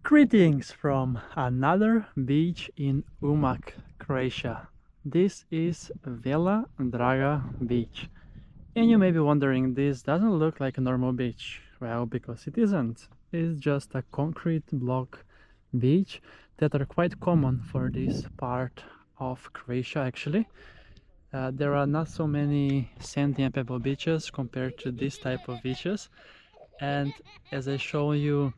Greetings from another beach in Umag, Croatia. This is Vela Draga beach. And you may be wondering, this doesn't look like a normal beach. Well, because it isn't. It's just a concrete block beach that are quite common for this part of Croatia actually. There are not so many sandy and pebble beaches compared to this type of beaches. And as I show you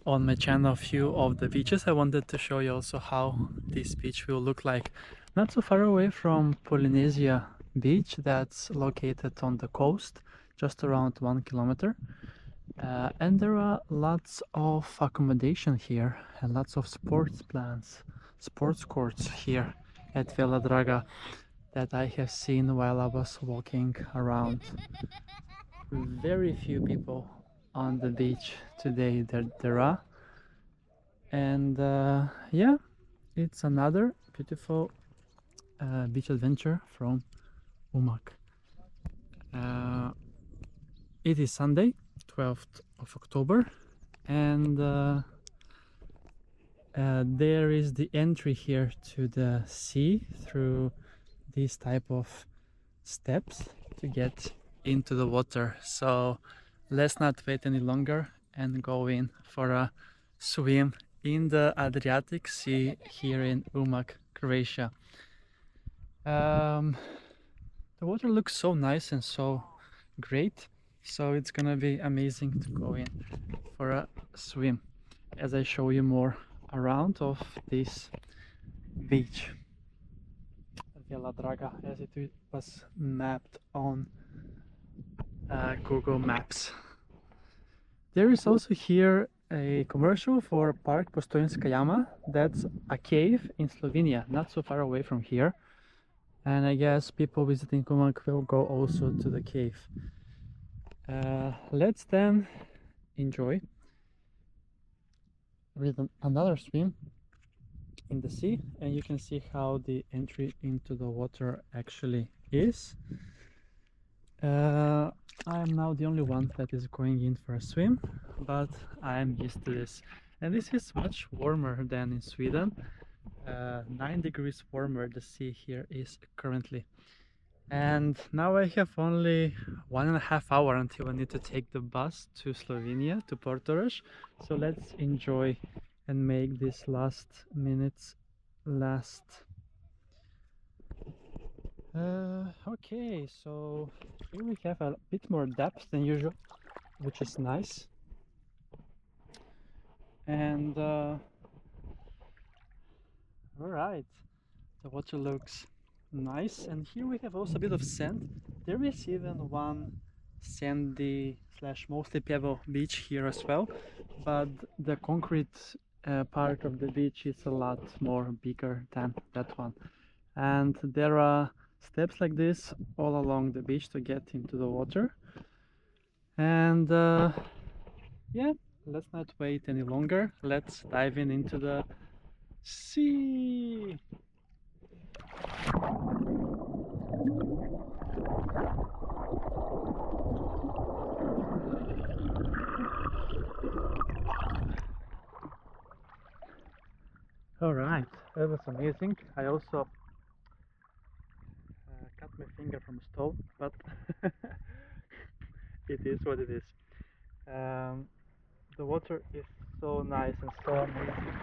on my channel a few of the beaches, I wanted to show you also how this beach will look like not so far away from Polynesia beach that's located on the coast, just around 1 kilometer. And there are lots of accommodation here and lots of sports courts here at Vela Draga that I have seen while I was walking around. Very few people on the beach today there are, and yeah, it's another beautiful beach adventure from Umag. It is Sunday, 12th of October, and there is the entry here to the sea through these type of steps to get into the water. So let's not wait any longer and go in for a swim in the Adriatic Sea here in Umag, Croatia. The water looks so nice and so great, so it's gonna be amazing to go in for a swim as I show you more around of this beach. Vela Draga, as it was mapped on Google Maps. There is also here a commercial for Park Postojnska Jama. That's a cave in Slovenia, not so far away from here. And I guess people visiting Umag will go also to the cave. Let's then enjoy with another swim in the sea, and you can see how the entry into the water actually is. I am now the only one that is going in for a swim, but I am used to this. And this is much warmer than in Sweden. 9 degrees warmer the sea here is currently. And now I have only 1.5 hours until I need to take the bus to Slovenia, to Portorož. So let's enjoy and make these last minutes last. Okay, so here we have a bit more depth than usual, which is nice. And alright, the water looks nice, and here we have also a bit of sand. There is even one sandy slash mostly pebble beach here as well, but the concrete part of the beach is a lot more bigger than that one. And there are steps like this all along the beach to get into the water. And yeah, let's not wait any longer. Let's dive into the sea. All right, that was amazing. I also cut my finger from a stone, but it is what it is. The water is so nice and so amazing.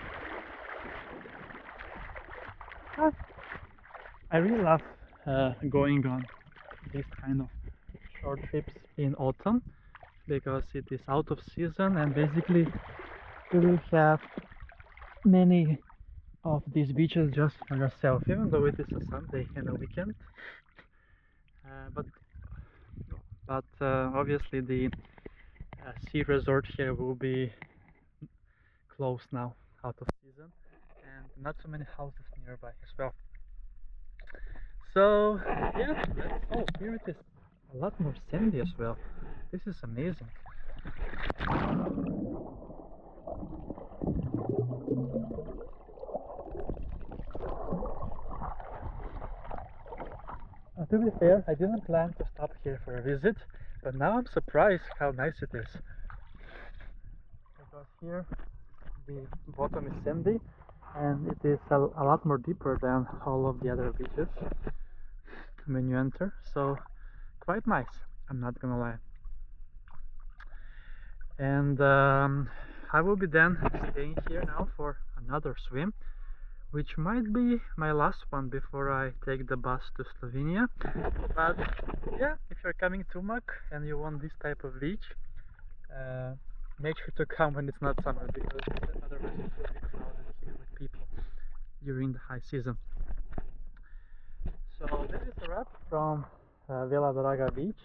I really love going on these kind of short trips in autumn because it is out of season, and basically you will have many of these beaches just for yourself, even though it is a Sunday and a weekend. But obviously the sea resort here will be closed now, out of season, and not so many houses nearby as well. So yeah, oh, here it is, a lot more sandy as well. This is amazing. To be fair, I didn't plan to stop here for a visit, but now I'm surprised how nice it is. Because here the bottom is sandy and it is a lot more deeper than all of the other beaches when you enter, so quite nice, I'm not gonna lie. And I will be then staying here now for another swim, which might be my last one before I take the bus to Slovenia. But yeah, if you're coming to Umag and you want this type of beach, make sure to come when it's not summer, because otherwise it will be crowded here with people during the high season. So this is a wrap from Vela Draga beach,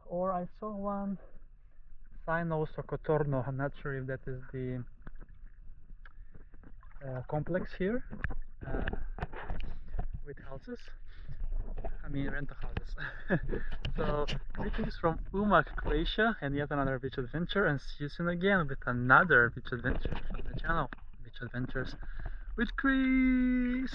or I saw one sign also Cotorno. I'm not sure if that is the complex here with houses. I mean rental houses. So greetings from Umag, Croatia, and yet another beach adventure, and see you soon again with another beach adventure from the channel, Beach Adventures with Chris.